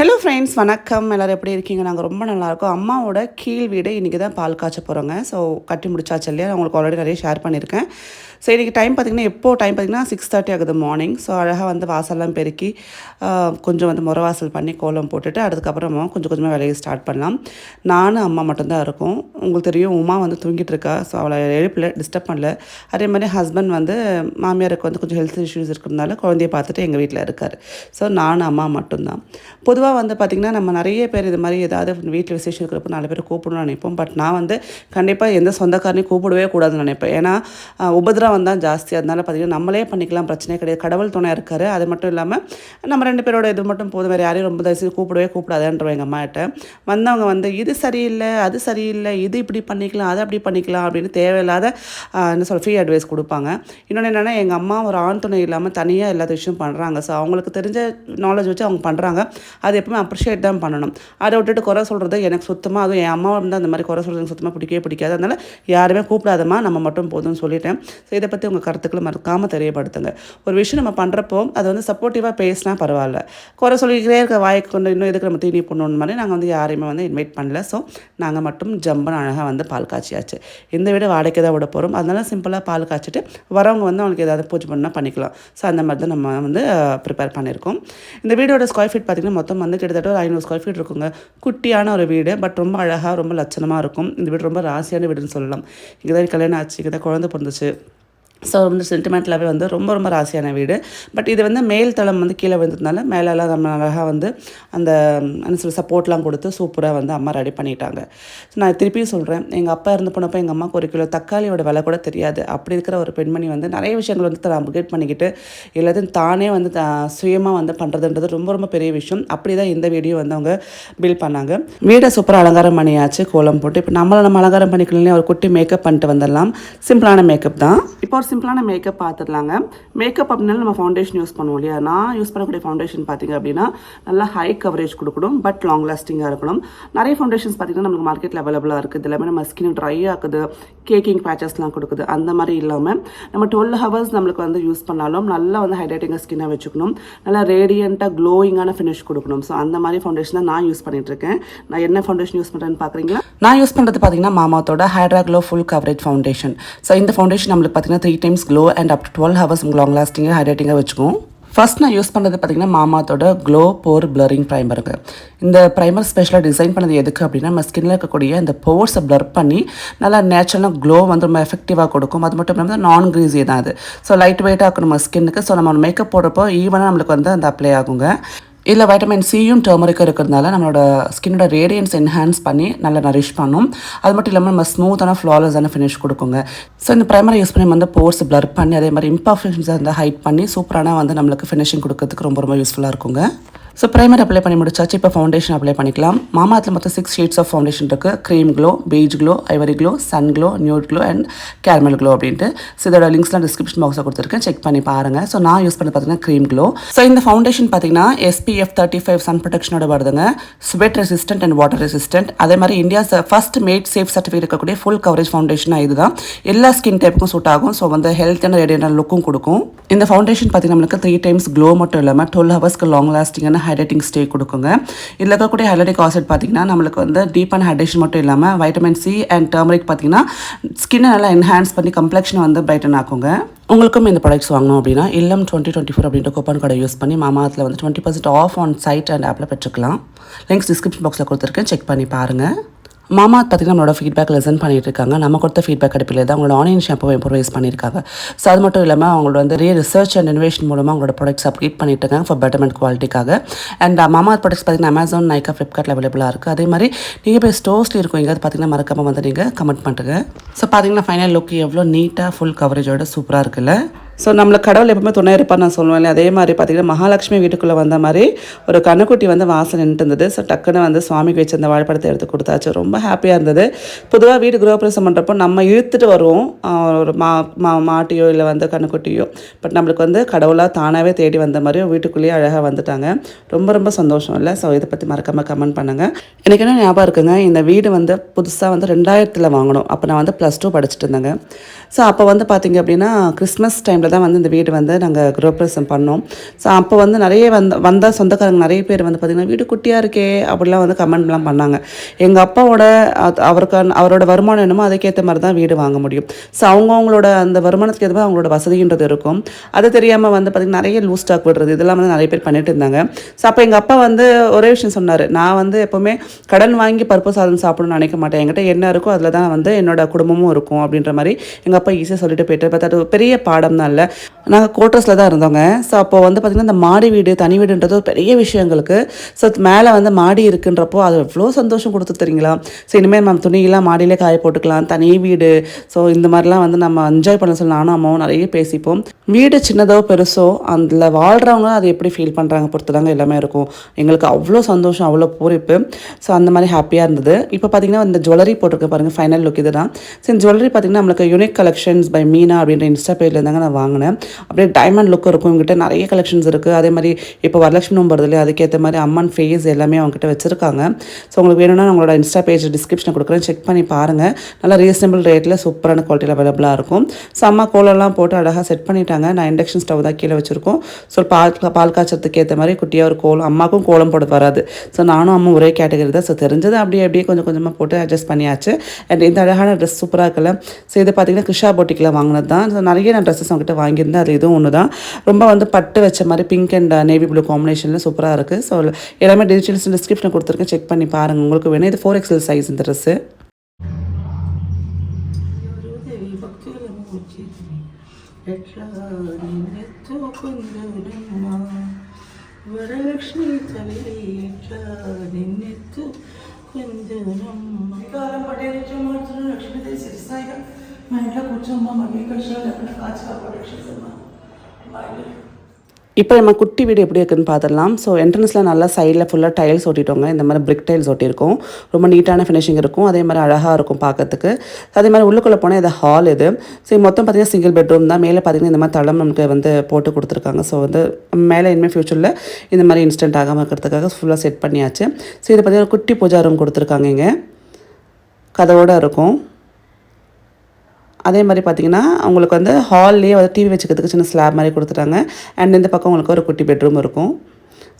Hello friends, வணக்கம். எல்லோரும் எப்படி இருக்கீங்க? நாங்கள் ரொம்ப நல்லாயிருக்கோம். அம்மாவோட கீழ் வீடு இன்றைக்கி தான் பால் காய்ச்ச போகிறோங்க. ஸோ கட்டி முடிச்சாச்சு இல்லையா? நான் உங்களுக்கு ஆல்ரெடி நிறைய ஷேர் பண்ணியிருக்கேன். ஸோ இன்றைக்கி டைம் பார்த்திங்கன்னா, எப்போது டைம் பார்த்திங்கன்னா 6:30 ஆகுது மார்னிங். ஸோ அழகாக வந்து வாசல்லாம் பெருக்கி கொஞ்சம் வந்து முறை வாசல் பண்ணி கோலம் போட்டுட்டு அதுக்கப்புறமா கொஞ்சம் கொஞ்சமாக வேலையை ஸ்டார்ட் பண்ணலாம். நானும் அம்மா மட்டும்தான் இருக்கோம். உங்களுக்கு தெரியும், உமா வந்து தூங்கிட்டு இருக்கா. ஸோ அவளை எழுப்பில் டிஸ்டர்ப் பண்ணல. அதே மாதிரி ஹஸ்பண்ட் வந்து மாமியாருக்கு வந்து கொஞ்சம் ஹெல்த் இஷ்யூஸ் இருக்கிறதுனால குழந்தைய பார்த்துட்டு எங்கள் வீட்டில் இருக்கார். ஸோ நானும் அம்மா மட்டும்தான். பொதுவாக வந்து பார்த்திங்கன்னா, நம்ம நிறைய பேர் இது மாதிரி ஏதாவது வீட்டில் விசேஷம் இருக்கிறப்ப 4 பேர் கூப்பிடணும்னு நினைப்போம். பட் நான் வந்து கண்டிப்பாக எந்த சொந்தக்காரனையும் கூப்பிடவே கூடாதுன்னு நினைப்பேன். ஏன்னா உபதிரவம் தான் ஜாஸ்தி. அதனால பார்த்திங்கன்னா நம்மளே பண்ணிக்கலாம், பிரச்சனையே கிடையாது. கடவுள் துணை இருக்கார். அது மட்டும் இல்லாமல் நம்ம 2 பேரோட இது மட்டும் போதும். வேறு யாரையும் ரொம்ப தயவுசெய்து கூப்பிடவே கூப்பிடாதுன்றவங்க எங்கள் அம்மாட்ட. வந்தவங்க வந்து இது சரியில்லை, அது சரியில்லை, இது இப்படி பண்ணிக்கலாம், அதை அப்படி பண்ணிக்கலாம் அப்படின்னு தேவையில்லாத என்ன சொல்ல ஃப்ரீ அட்வைஸ் கொடுப்பாங்க. இன்னொன்று என்னென்னா, எங்கள் அம்மா ஒரு ஆண் துணை இல்லாமல் தனியாக எல்லா விஷயம் பண்ணுறாங்க. ஸோ அவங்களுக்கு தெரிஞ்ச நாலேஜ் வச்சு அவங்க பண்ணுறாங்க. அது எப்பவுமே அப்ரிஷியேட் தான் பண்ணணும். அதை விட்டுட்டு குறை சொல்கிறது எனக்கு சுத்தமாக, அதுவும் என் அம்மாவை வந்து அந்த மாதிரி குறை சொல்கிறது எனக்கு சுத்தமாக பிடிக்கவே பிடிக்காது. அதனால் யாருமே கூப்பிடாதமா, நம்ம மட்டும் போதும்னு சொல்லிட்டேன். ஸோ இதை பற்றி உங்கள் கருத்துக்களை மறக்காமல் தெரியப்படுத்துங்க. ஒரு விஷயம் நம்ம பண்ணுறப்போ அது வந்து சப்போர்ட்டிவாக பேசினா பரவாயில்ல. குறை சொல்லிக்கிட்டே இருக்க வாய்க்கு கொண்டு இன்னும் எதுக்கு நம்ம தீனி பண்ணணும் மாதிரி நாங்கள் வந்து யாரையுமே வந்து இன்வைட் பண்ணல. ஸோ நாங்கள் மட்டும் ஜம்பன் அழகாக வந்து பால் காய்ச்சியாச்சு. இந்த வீடு வாடகைக்கு தான் விட போகிறோம். அதனால சிம்பிளாக பால் காய்ச்சிட்டு வரவங்க வந்து அவங்களுக்கு ஏதாவது பூஜை பண்ணால் பண்ணிக்கலாம். ஸோ அந்த மாதிரி தான் நம்ம வந்து ப்ரிப்பேர் பண்ணியிருக்கோம். இந்த வீடோட ஸ்கொயர் ஃபீட் பார்த்திங்கன்னா மொத்தம் வந்து கிட்டத்தட்ட ஒரு 500 ஸ்கொயர் ஃபீட் இருக்குங்க. குட்டியான ஒரு வீடு, பட் ரொம்ப அழகாக ரொம்ப லட்சணமாக இருக்கும். இந்த வீடு ரொம்ப ராசியான வீடுன்னு சொல்லலாம். இங்கே தான் கல்யாணம் ஆச்சு, இங்கே தான் குழந்தை பிறந்துச்சு. ஸோ வந்து சென்டிமெண்ட்லாகவே வந்து ரொம்ப ரொம்ப ராசியான வீடு. பட் இது வந்து மேல் தளம் வந்து கீழே விழுந்ததுனால மேலெல்லாம் நம்ம அழகாக வந்து அந்த என்ன சொல்ல சப்போர்ட்லாம் கொடுத்து சூப்பராக வந்து அம்மா ரெடி பண்ணிட்டாங்க. ஸோ நான் திருப்பியும் சொல்கிறேன், எங்கள் அப்பா இருந்து போனப்போ எங்கள் அம்மாவுக்கு 1 கிலோ தக்காளியோட விலை கூட தெரியாது. அப்படி இருக்கிற ஒரு பெண்மணி வந்து நிறைய விஷயங்கள் வந்து தான் அப்கிரேட் பண்ணிக்கிட்டு எல்லாத்தையும் தானே வந்து சுயமாக வந்து பண்ணுறதுன்றது ரொம்ப ரொம்ப பெரிய விஷயம். அப்படி தான் இந்த வீடியோ வந்து அவங்க பில்ட் பண்ணாங்க. வீடை சூப்பராக அலங்காரம் பண்ணியாச்சு, கோலம் போட்டு. இப்போ நம்ம அலங்காரம் பண்ணிக்கலாம். ஒரு குட்டி மேக்கப் பண்ணிட்டு வந்துடலாம். சிம்பிளான மேக்கப் தான். இப்போ ஒரு சிம்பிளான மேக்கப் பார்த்துடலாங்க. மேக்கப் அப்படின்னாலும் நம்ம ஃபவுண்டேஷன் யூஸ் பண்ணுவோம் இல்லையா? நான் யூஸ் பண்ணக்கூடிய ஃபவுண்டேஷன் பார்த்திங்க அப்படின்னா நல்லா ஹை கவரேஜ் கொடுக்கணும், பட் லாங் லாஸ்டிங்காக இருக்கணும். நிறைய ஃபவுண்டேஷன்ஸ் பார்த்திங்கன்னா நமக்கு மார்க்கெட்டில் அவைலபிளாக இருக்குது. எல்லாமே நம்ம ஸ்கின் ட்ரை ஆகுது, கேக்கிங் பேச்சஸ்லாம் கொடுக்குது. அந்த மாதிரி இல்லாமல் நம்ம 12 ஹவர்ஸ் நம்மளுக்கு வந்து யூஸ் பண்ணாலும் நல்லா வந்து ஹைட்ரேட்டிங்காக ஸ்கின்னாக வச்சுக்கணும். நல்லா ரேடியண்ட்டாக க்ளோயிங்கான ஃபினிஷ் கொடுக்கணும். ஸோ அந்த மாதிரி ஃபவுண்டேஷன் தான் நான் யூஸ் பண்ணிகிட்ருக்கேன். நான் என்ன ஃபவுண்டேஷன் யூஸ் பண்ணுறேன்னு பார்க்குறீங்களா? நான் யூஸ் பண்ணுறது பார்த்திங்கன்னா மாமாத்தோட hydra glow full coverage foundation. So இந்த ஃபவுண்டேஷன் நம்மளுக்கு பார்த்திங்கன்னா 3 times glow and up to 12 hours long லாஸ்டிங்காக ஹைட்ரேட்டிங்காக வச்சுக்கும். ஃபர்ஸ்ட் நான் யூஸ் பண்ணுறது பார்த்திங்கன்னா மாமாத்தோட க்ளோ போர் பிளரிங் ப்ரைமருங்க. இந்த ப்ரைமர் ஸ்பெஷலாக டிசைன் பண்ணது எதுக்கு அப்படின்னா, நம்ம ஸ்கின்னில் இருக்கக்கூடிய இந்த போர்ஸை பிளர் பண்ணி நல்லா நேச்சுரலாக க்ளோ வந்து ரொம்ப எஃபெக்டிவாக கொடுக்கும். அது மட்டும் இல்லாமல் நான் கிரீஸி தான் அது. ஸோ லைட் வெயிட்டாக இருக்கும் நம்ம ஸ்கின்னுக்கு. ஸோ நம்ம மேக்கப் போடுறப்போ ஈவனாக நம்மளுக்கு வந்து அந்த அப்ளை ஆகுங்க. இதில் வைட்டமின் சியும் டர்மரிக்கும் இருக்கிறதுனால நம்மளோட ஸ்கின்னோட ரேடியன்ஸ் என்ஹான்ஸ் பண்ணி நல்லா நரிஷ் பண்ணும். அது மட்டும் இல்லாமல் நம்ம ஸ்மூத்தான ஃப்ளாலஸான ஃபினிஷ் கொடுக்குங்க. ஸோ இந்த ப்ரைமரை யூஸ் பண்ணி வந்து போர்ஸ் பிளர் பண்ணி அதே மாதிரி இம்பர்ஃபெக்ஷன்ஸை வந்து ஹைட் பண்ணி சூப்பரான வந்து நம்மளுக்கு ஃபினிஷிங் கொடுக்கறதுக்கு ரொம்ப ரொம்ப யூஸ்ஃபுல்லாக இருக்குங்க. ஸோ ப்ரைமர் அப்ளை பண்ணி முடிச்சாச்சு. இப்போ ஃபவுண்டேஷன் அப்ளை பண்ணிக்கலாம். மாமாத்தில் மொத்தம் 6 ஷேட்ஸ் ஆஃப் ஃபவுண்டேஷன் இருக்குது. Cream glow, peach glow, ivory glow, sun glow, nude glow and caramel glow அப்படின்ட்டு. ஸோ இதோட லிங்க்ஸ்லாம் டிஸ்கிரிப்ஷன் பாக்ஸில் கொடுத்துருக்கேன், செக் பண்ணி பாருங்கள். ஸோ நான் யூஸ் பண்ணி பார்த்தீங்கன்னா க்ரீம் க்ளோ. ஸோ இந்த ஃபவுண்டேஷன் பார்த்தீங்கன்னா SPF 35 சன் ப்ரொடெக்ஷனோட வருதுங்க. Sweat resistant and water resistant. அதே மாதிரி India's first mat safe certificate இருக்கக்கூடிய ஃபுல் கவரேஜ் ஃபவுண்டேஷனாக இதுதான். எல்லா ஸ்கின் டைப்புக்கும் சூட் ஆகும். ஸோ வந்து ஹெல்த்தான ரேடியன்டான லுக்கும் கொடுக்கும். இந்த ஃபவுண்டேஷன் பார்த்தீங்கன்னா நம்மளுக்கு 3 times க்ளோ மட்டும் இல்லாமல் 12 ஹவர்ஸ்க்கு லாங் லாஸ்டிங்கான ஹைட்ரேட்டிங் ஸ்டே கொடுக்குங்க. இதில் இருக்கக்கூடிய ஹைலரிக் ஆசிட் பார்த்தீங்கன்னா நம்மளுக்கு வந்து டீப்பான ஹைட்ரேஷன் மட்டும் இல்லாமல் வைட்டமின் சி அண்ட் டர்மரிக் பார்த்தீங்கன்னா ஸ்கின்னை நல்லா என்ஹான்ஸ் பண்ணி கம்ப்ளெக்ஷனை வந்து பிரைட்டன் ஆக்குங்க. உங்களுக்கும் இந்த ப்ராடக்ட்ஸ் வாங்கணும் அப்படின்னா இல்லம் 2024 அப்படின்ற கூப்பன் கோடை யூஸ் பண்ணி மாமாத்தில் வந்து 20% ஆஃப் ஆன் சைட் அண்ட் ஆப்பில் பெற்றுக்கலாம். லிங்க்ஸ் டிஸ்கிரிப்ஷன் பாக்ஸில் கொடுத்துருக்கேன், செக் பண்ணி பாருங்கள். மாமா பார்த்திங்கன்னா நம்மளோட ஃபீட்பேக் லெசன் பண்ணிட்டு இருக்காங்க. நம்ம கொடுத்த ஃபீட்பேக் அடிப்பில் தான் அவங்களோட ஆனியன் ஷாம்புவை இம்ப்ரூவைஸ் பண்ணியிருக்காங்க. ஸோ அது மட்டும் இல்லாமல் அவங்களோட வந்து நிறைய ரிசர்ச் அண்ட் இனோவேஷன் மூலமாக அவங்களோட ப்ராடக்ட்ஸ் அப்டேட் பண்ணிட்டு இருக்காங்க ஃபார் பெட்டர்மெண்ட் குவாலிட்டிக்காக. அண்ட் மாமா ப்ராடக்ட்ஸ் பார்த்திங்கன்னா அமேசான், நைக்கா, ஃப்ளிப்கார்ட்டில் அவைலபிளாக இருக்குது. அதே மாதிரி நீங்கள் போய் ஸ்டோர்ஸில் இருக்கும் எங்கேயாவது பார்த்திங்கன்னா மறக்காமல் வந்து நீங்கள் கமெண்ட் பண்ணுறங்க. ஸோ பார்த்திங்கன்னா ஃபைனல் லுக் எவ்வளோ நீட்டாக ஃபுல் கவரேஜோட சூப்பராக இருக்குல்ல? ஸோ நம்மளுக்கு கடவுள் எப்பவுமே துணை இருப்பான்னு நான் சொல்லுவேன். அதே மாதிரி பார்த்திங்கன்னா மகாலட்சுமி வீட்டுக்குள்ளே வந்த மாதிரி ஒரு கண்ணுக்குட்டி வந்து வாசல் நின்றுட்டு இருந்தது. ஸோ டக்குன்னு வந்து சுவாமிக்கு வச்சு அந்த வாழைப்பழத்தை எடுத்து கொடுத்தாச்சு. ரொம்ப ஹாப்பியாக இருந்தது. பொதுவாக வீடு கிரகப்பிரவேசம் பண்ணுறப்போ நம்ம இழுத்துட்டு வருவோம் ஒரு மாட்டியோ இல்லை வந்து கண்ணுக்குட்டியோ. பட் நம்மளுக்கு வந்து கடவுளாக தானாகவே தேடி வந்த மாதிரி வீட்டுக்குள்ளேயே அழகாக வந்துட்டாங்க. ரொம்ப ரொம்ப சந்தோஷம் இல்லை? ஸோ இதை பற்றி மறக்காமல் கமெண்ட் பண்ணுங்கள். எனக்கு என்ன ஞாபகம் இருக்குங்க, இந்த வீடு வந்து புதுசாக வந்து 2000 வாங்கணும். அப்போ நான் வந்து +2 படிச்சுட்டு இருந்தேங்க. ஸோ அப்போ வந்து பார்த்திங்க அப்படின்னா கிறிஸ்மஸ் டைமில் தான் வந்து இந்த வீடு வந்து நாங்கள் கிரகப்பிரவேசம் பண்ணோம். ஸோ அப்போ வந்து நிறைய வந்த சொந்தக்காரங்க நிறைய பேர் வந்து பார்த்திங்கன்னா வீடு குட்டியாக இருக்கே அப்படிலாம் வந்து கமெண்ட்லாம் பண்ணாங்க. எங்கள் அப்பாவோட அவரோட வருமானம் என்னமோ அதுக்கேற்ற மாதிரி தான் வீடு வாங்க முடியும். ஸோ அவங்கவுங்களோட அந்த வருமானத்துக்கு ஏற்ற மாதிரி அவங்களோட வசதின்றது இருக்கும். அது தெரியாமல் வந்து பார்த்திங்கன்னா நிறைய லூஸ் ஸ்டாக் விடுறது இதெல்லாம் வந்து நிறைய பேர் பண்ணிட்டு இருந்தாங்க. ஸோ அப்போ எங்கள் அப்பா வந்து ஒரே விஷயம் சொன்னார், நான் வந்து எப்போவுமே கடன் வாங்கி பருப்பு சாதம் சாப்பிடணும்னு நினைக்க மாட்டேன், என்கிட்ட என்ன இருக்கோ அதில் தான் வந்து என்னோட குடும்பமும் இருக்கும் அப்படின்ற மாதிரி எங்கள் அப்பா ஈஸியாக சொல்லிட்டு போயிட்டு. பட் அது பெரிய பாடம் தான் இல்லை. நாங்கள் கோட்டர்ஸில் தான் இருந்தோங்க. ஸோ அப்போ வந்து பார்த்திங்கன்னா இந்த மாடி வீடு தனி வீடுன்றது ஒரு பெரிய விஷயம் எங்களுக்கு. ஸோ மேலே வந்து மாடி இருக்குன்றப்போ அது எவ்வளோ சந்தோஷம் கொடுத்து தெரியுங்களா. ஸோ இனிமேல் நம்ம துணியெல்லாம் மாடியிலே காய போட்டுக்கலாம், தனி வீடு. ஸோ இந்த மாதிரிலாம் வந்து நம்ம என்ஜாய் பண்ண சொல்லி நானும் அம்மாவும் நிறைய பேசிப்போம். வீடு சின்னதோ பெருசோ அதில் வாழ்கிறவங்க அது எப்படி ஃபீல் பண்ணுறாங்க பொறுத்து தாங்க எல்லாமே இருக்கும். எங்களுக்கு அவ்வளோ சந்தோஷம், அவ்வளோ பூரிப்பு. ஸோ அந்த மாதிரி ஹாப்பியாக இருந்தது. இப்போ பார்த்திங்கன்னா இந்த ஜுவல்லரி போட்டிருக்க பாருங்கள், ஃபைனல் லுக் இது தான். ஸோ இந்த ஜுவல்லரி பார்த்திங்கன்னா நம்மளுக்கு யூனிக் கலெக்ஷன்ஸ் பை மீனா அப்படின்ற இன்ஸ்டா பேஜில் இருந்தாங்க நான் வாங்கினேன். அப்படியே டைமண்ட் லுக் இருக்கும். இவங்ககிட்ட நிறைய கலெக்ஷன்ஸ் இருக்குது. அதே மாதிரி இப்போ வரலட்சுமி நோம்பு இல்லையா, அதுக்கேற்ற மாதிரி அம்மன் ஃபேஸ் எல்லாமே அவங்ககிட்ட வச்சுருக்காங்க. ஸோ உங்களுக்கு வேணும்னா அவங்களோட இன்ஸ்டா பேஜ் டிஸ்கிரிப்ஷனில் கொடுக்குறேன், செக் பண்ணி பாருங்கள். நல்லா ரீசனபிள் ரேட்டில் சூப்பரான குவாலிட்டியில் அவைலபிளாக இருக்கும். ஸோ அம்மா கோலம்லாம் போட்டு அழகாக செட் பண்ணிட்டாங்க. நான் இண்டக்ஷன் ஸ்டவ் தான் கீழே வச்சுருக்கோம். ஸோ பால் காய்ச்சறதுக்கு ஏற்ற மாதிரி குட்டியாக ஒரு கோலம். அம்மாவுக்கும் கோலம் போட வராது. ஸோ நானும் அம்மா ஒரே கேட்டகரி தான். ஸோ தெரிஞ்சது அப்படியே கொஞ்சம் கொஞ்சமாக போட்டு அட்ஜஸ்ட் பண்ணியாச்சு. அண்ட் இந்த அழகான ட்ரெஸ் சூப்பராக இருக்குல்ல. ஸோ இது பார்த்திங்கன்னா கிருஷா போட்டிக்கில் வாங்கினது தான். ஸோ நிறைய நான் ட்ரெஸ்ஸஸ் அவங்ககிட்ட வாங்கியிருந்தேன். அது இதுவும் ஒன்று தான். ரொம்ப வந்து பட்டு வச்ச மாதிரி பிங்க் அண்ட் நேவி ப்ளூ காம்பினேஷனில் சூப்பராக இருக்குது. ஸோ எல்லாமே டிஸ்கிரிப்ஷனில் கொடுத்துருக்கேன், செக் பண்ணி பாருங்கள் உங்களுக்கு வேணும். இது 4XL சைஸ் இந்த ட்ரெஸ்ஸு. వరలక్ష్మి తల్లి ఎట్లా నిన్నెత్తు కొందనమ్మ కాలం పట్టేచ్చు మార్చును లక్ష్మీదేవి సిరిసాయిగా మా ఇంట్లో కూర్చోమ్మా మమ్మీ కష్టాలు ఎక్కడ కాచి కాపాడేమ్మా. இப்போ நம்ம குட்டி வீடு எப்படி இருக்குன்னு பார்த்துடலாம். ஸோ என்ட்ரன்ஸில் நல்லா சைடில் ஃபுல்லாக டைல்ஸ் ஒட்டிட்டோங்க. இந்த மாதிரி பிரிக் டைல்ஸ் ஒட்டியிருக்கும். ரொம்ப நீட்டான ஃபினிஷிங் இருக்கும். அதே மாதிரி அழகாக இருக்கும் பார்க்கறதுக்கு. அதே மாதிரி உள்ளுக்குள்ளே போனால் இது ஹால் இது. ஸோ மொத்தம் பார்த்திங்கன்னா சிங்கிள் பெட்ரூம் தான். மேலே பார்த்திங்கன்னா இந்த மாதிரி தளம் நமக்கு வந்து போட்டு கொடுத்துருக்காங்க. ஸோ வந்து மேலே இனிமேல் ஃப்யூச்சரில் இந்த மாதிரி இன்ஸ்டன்ட் ஆகாமல் இருக்கிறதுக்காக ஃபுல்லாக செட் பண்ணியாச்சு. ஸோ இது பார்த்திங்கன்னா குட்டி பூஜா ரூம் கொடுத்துருக்காங்க. இங்கே கதவோடு இருக்கும். அதே மாதிரி பார்த்திங்கன்னா அவங்களுக்கு வந்து ஹால்லேயே வந்து டிவி வச்சுக்கிறதுக்கு சின்ன ஸ்லாப் மாதிரி கொடுத்துட்டாங்க. அண்ட் இந்த பக்கம் உங்களுக்கு ஒரு குட்டி பெட்ரூம் இருக்கும்.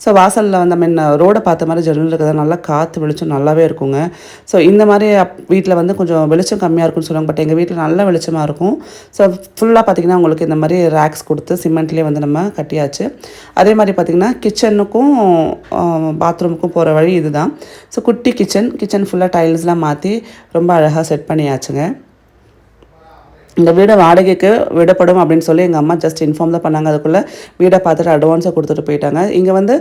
ஸோ வாசலில் வந்து ரோடை பார்த்த மாதிரி ஜன்னல் இருக்கிறதா நல்லா காற்று வெளிச்சம் நல்லாவே இருக்குங்க. ஸோ இந்த மாதிரி வீட்டில் வந்து கொஞ்சம் வெளிச்சம் கம்மியாக இருக்குன்னு சொல்லுவாங்க. பட் எங்கள் வீட்டில் நல்ல வெளிச்சமாக இருக்கும். ஸோ ஃபுல்லாக பார்த்திங்கன்னா உங்களுக்கு இந்த மாதிரி ரேக்ஸ் கொடுத்து சிமெண்ட்லேயே வந்து நம்ம கட்டியாச்சு. அதே மாதிரி பார்த்திங்கன்னா கிச்சனுக்கும் பாத்ரூமுக்கும் போகிற வழி இது தான். ஸோ குட்டி கிச்சன் ஃபுல்லாக டைல்ஸ்லாம் மாற்றி ரொம்ப அழகாக செட் பண்ணியாச்சுங்க. இந்த வீடை வாடகைக்கு விடப்படும் அப்படின்னு சொல்லி எங்கள் அம்மா ஜஸ்ட் இன்ஃபார்ம் தான் பண்ணாங்க. அதுக்குள்ளே வீடை பார்த்துட்டு அட்வான்ஸை கொடுத்துட்டு போயிட்டாங்க. இங்கே வந்து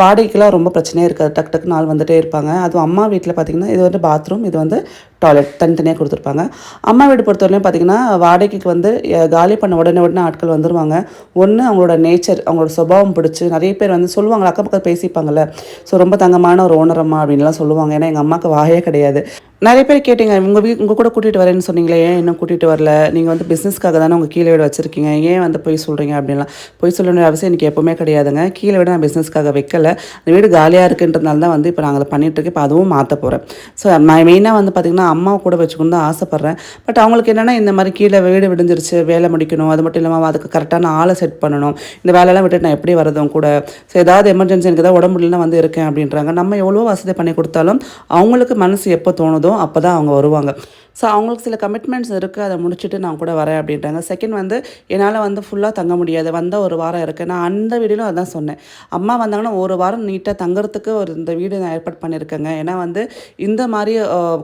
வாடகைக்கெலாம் ரொம்ப பிரச்சனையே இருக்காது. டக்கு நாள் வந்துகிட்டே இருப்பாங்க. அதுவும் அம்மா வீட்டில் பார்த்திங்கன்னா இது வந்து பாத்ரூம், இது வந்து டாய்லெட் தனித்தனியாக கொடுத்துருப்பாங்க. அம்மா வீடு பொறுத்தவரையிலும் பார்த்திங்கன்னா வாடகைக்கு வந்து காலி பண்ண உடனே ஆட்கள் வந்துடுவாங்க. ஒன்று அவங்களோட நேச்சர், அவங்களோட சுபாவம் பிடிச்சி நிறைய பேர் வந்து சொல்லுவாங்க, அக்கம் பக்கம் பேசிப்பாங்கள்ல. ஸோ ரொம்ப தங்கமான ஒரு ஓனரம்மா அப்படின்லாம் சொல்லுவாங்க. ஏன்னா எங்கள் அம்மாவுக்கு வாயே கிடையாது. நிறைய பேர் கேட்டீங்க, உங்கள் கூட கூட்டிகிட்டு வரேன்னு சொன்னீங்களே, ஏன் இன்னும் கூட்டிகிட்டு வரல? நீங்கள் வந்து பிஸ்னஸ்க்காக தானே உங்கள் கீழே வீடு வச்சுருக்கீங்க, ஏன் வந்து போய் சொல்கிறீங்க அப்படின்லாம். போய் சொல்ல வேண்டிய அவசியம் எனக்கு எப்போவுமே கிடையாதுங்க. கீழே வீடு நான் பிஸ்னஸ்க்காக வைக்கல. அந்த வீடு காலியாக இருக்குன்றதுனால தான் வந்து இப்போ நாங்கள் அதை பண்ணிகிட்ருக்கேன். இப்போ அதுவும் மாற்ற போகிறேன். ஸோ நான் மெயினாக வந்து பார்த்திங்கன்னா அம்மாவை கூட வச்சுக்கணும் தான் ஆசைப்பட்றேன். பட் அவங்களுக்கு என்னென்னா இந்த மாதிரி கீழே வீடு விடிஞ்சிருச்சு, வேலை முடிக்கணும். அது மட்டும் இல்லாமல் அதுக்கு கரெக்டான ஆளை செட் பண்ணணும். இந்த வேலையெல்லாம் விட்டுட்டு நான் எப்படி வரதும் கூட. ஸோ ஏதாவது எமர்ஜென்சி எனக்கு ஏதாவது உடம்பு இல்லைன்னா வந்து இருக்கேன் அப்படின்றாங்க. நம்ம எவ்வளோ வசதி பண்ணி கொடுத்தாலும் அவங்களுக்கு மனசு எப்போ தோணுதோ அப்போ தான் அவங்க வருவாங்க. ஸோ அவங்களுக்கு சில கமிட்மெண்ட்ஸ் இருக்குது, அதை முடிச்சுட்டு நான் கூட வரேன் அப்படின்றாங்க. செகண்ட் வந்து என்னால் வந்து ஃபுல்லாக தங்க முடியாது, வந்தால் ஒரு வாரம் இருக்குது. நான் அந்த வீடியோவில் அதான் சொன்னேன், அம்மா வந்தாங்கன்னா ஒரு வாரம் நீட்டாக தங்குறதுக்கு இந்த வீடு நான் ஏற்பாடு பண்ணியிருக்கேங்க. ஏன்னா வந்து இந்த மாதிரி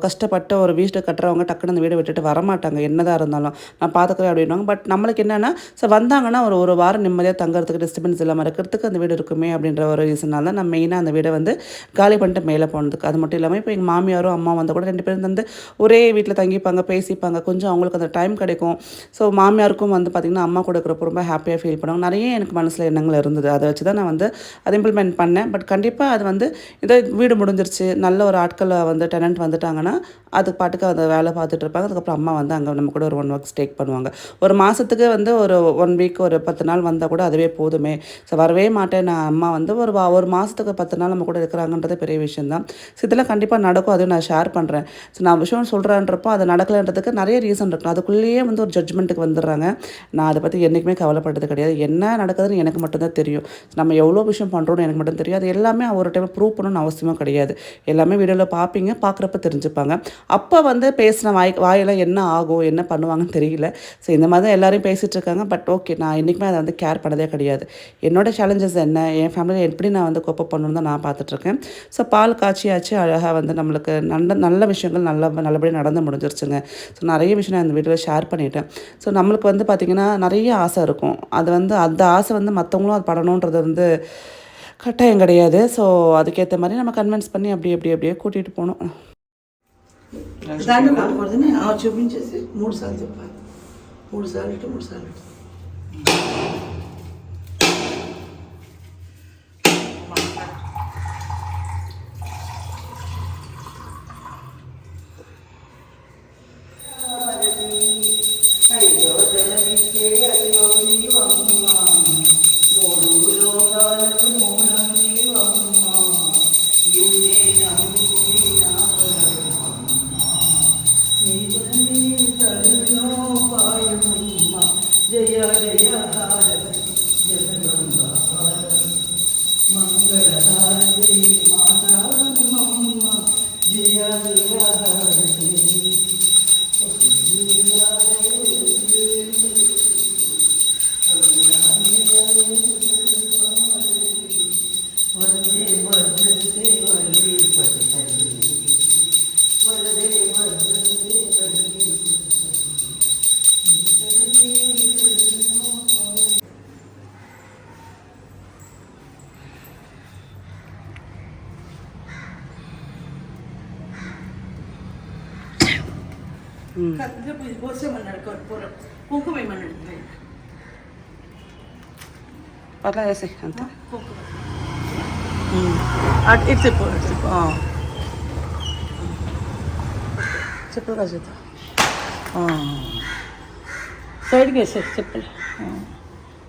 கஷ்டப்பட்டு ஒரு வீட்டை கட்டுறவங்க டக்குன்னு அந்த வீடை விட்டுட்டு வரமாட்டாங்க, என்னதான் இருந்தாலும் நான் பார்த்துக்கிறேன் அப்படின்வாங்க. பட் நம்மளுக்கு என்னென்னா ஸோ வந்தாங்கன்னா ஒரு வாரம் நிம்மதியாக தங்குறதுக்கு, டிஸ்டர்பன்ஸ் இல்லாமல் இருக்கிறதுக்கு அந்த வீடு இருக்குமே அப்படின்ற ஒரு ரீசனால் தான் நான் மெயினாக அந்த வீடை வந்து காலி பண்ணிட்டு மேலே போனதுக்கு. அது மட்டும் இல்லாமல் இப்போ எங்கள் மாமியாரும் அம்மா வந்தால் கூட 2 பேரும் வந்து ஒரே வீட்டில் தங்கிப்பாங்க, பேசிப்பாங்க, கொஞ்சம் அவங்களுக்கு அந்த டைம் கிடைக்கும். ஸோ மாமியாருக்கும் வந்து பார்த்திங்கன்னா அம்மா கூட இருக்கிறப்ப ரொம்ப ஹாப்பியாக ஃபீல் பண்ணுவாங்க. நிறைய எனக்கு மனசில் எண்ணங்கள் இருந்தது, அதை வச்சு தான் நான் வந்து அதை இம்ப்ளிமெண்ட் பண்ணேன். பட் கண்டிப்பாக அது வந்து இதை வீடு முடிஞ்சிருச்சு, நல்ல ஒரு ஆட்களை வந்து டெனன்ட் வந்துட்டாங்கன்னா அது பாட்டுக்கு அதை வேலை பார்த்துட்டு இருப்பாங்க. அதுக்கப்புறம் அம்மா வந்து அங்கே நம்ம கூட ஒரு 1 வீக் ஸ்டே பண்ணுவாங்க. ஒரு மாதத்துக்கு வந்து ஒரு 1 வீக் ஒரு 10 நாள் வந்தால் கூட அதுவே போதுமே. ஸோ வரவே மாட்டேன் நான், அம்மா வந்து ஒரு மாதத்துக்கு 10 நாள் நம்ம கூட இருக்கிறாங்கன்றது பெரிய விஷயம் தான். ஸோ இதெல்லாம் கண்டிப்பாக நடக்கும், அதுவும் நான் ஷேர் பண்ணுறேன். ஸோ நான் விஷயம் சொல்கிறேன்றப்போ நினைப்போம், அது நடக்கலைன்றதுக்கு நிறைய ரீசன் இருக்கும். அதுக்குள்ளேயே வந்து ஒரு ஜட்ஜ்மெண்ட்டுக்கு வந்துடுறாங்க. நான் அதை பற்றி என்றைக்குமே கவலைப்பட்டது கிடையாது. என்ன நடக்குதுன்னு எனக்கு மட்டும்தான் தெரியும். நம்ம எவ்வளோ விஷயம் பண்ணுறோன்னு எனக்கு மட்டும் தெரியும். அது எல்லாமே ஒரு டைம் ப்ரூவ் பண்ணணும்னு அவசியமும் கிடையாது. எல்லாமே வீடியோவில் பார்ப்பீங்க, பார்க்குறப்ப தெரிஞ்சுப்பாங்க. அப்போ வந்து பேசின வாயெல்லாம் என்ன ஆகும், என்ன பண்ணுவாங்கன்னு தெரியல. ஸோ இந்த மாதிரி தான் எல்லோரும் பேசிகிட்டு இருக்காங்க. பட் ஓகே, நான் என்றைக்குமே அதை வந்து கேர் பண்ணதே கிடையாது. என்னோடய சேலஞ்சஸ் என்ன, என் ஃபேமிலியில் எப்படி நான் வந்து கோப்பப் பண்ணணும்னு தான் நான் பார்த்துட்ருக்கேன். ஸோ பால் காய்ச்சியாச்சு, அழகாக வந்து நம்மளுக்கு நல்ல விஷயங்கள் நல்லபடியாக நடந்து முடிஞ்சிருச்சுங்க. ஸோ நிறைய விஷயம் நான் இந்த வீடியோவில் ஷேர் பண்ணிட்டேன். ஸோ நம்மளுக்கு வந்து பார்த்திங்கன்னா நிறைய ஆசை இருக்கும். அது வந்து அந்த ஆசை வந்து மற்றவங்களும் அது படணுன்றது வந்து கட்டாயம் கிடையாது. ஸோ அதுக்கேற்ற மாதிரி நம்ம கன்வின்ஸ் பண்ணி அப்படியே కూட்டிகிட்டு పోవడం. దాంట్లో పట్టుకూడదని చూపించేసి 3 సార్లు చెప్పాలి. 3 సార్లు ఇటు 3 సార్లు ఇటు. జయ జయ హారతి జగదంబ మంగళ హారతి మాతావనమమ్మ జయ జయ హారతి వరదే వర్ధతే వల్లి పతి వరదే వర్ధతే వల్లి కుంకుమేమన్నాడు అట్లా చేసి అంతే ఇటు చెప్పు చెప్పులు కాదు సైడ్కి వేసే చెప్పులు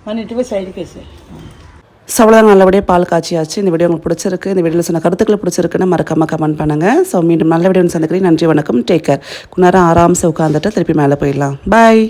మన ఇటువై సైడ్కి వేసే. ஸோ அவ்வளோதான், நல்லபடியாக பால் காய்ச்சியாச்சு. இந்த வீடியோ உங்களுக்கு பிடிச்சிருக்கு, இந்த வீடியோவில் சொன்ன கருத்துக்கள் பிடிச்சிருக்குன்னு மறக்காமல் கமெண்ட் பண்ணுங்கள். ஸோ மீண்டும் நல்ல வீடியோ சந்திக்கிறேன். நன்றி, வணக்கம், டேக் கேர். குன்னாரம் ஆராம்சே உட்காந்துட்டு திருப்பி மேலே போயிடலாம். பாய்.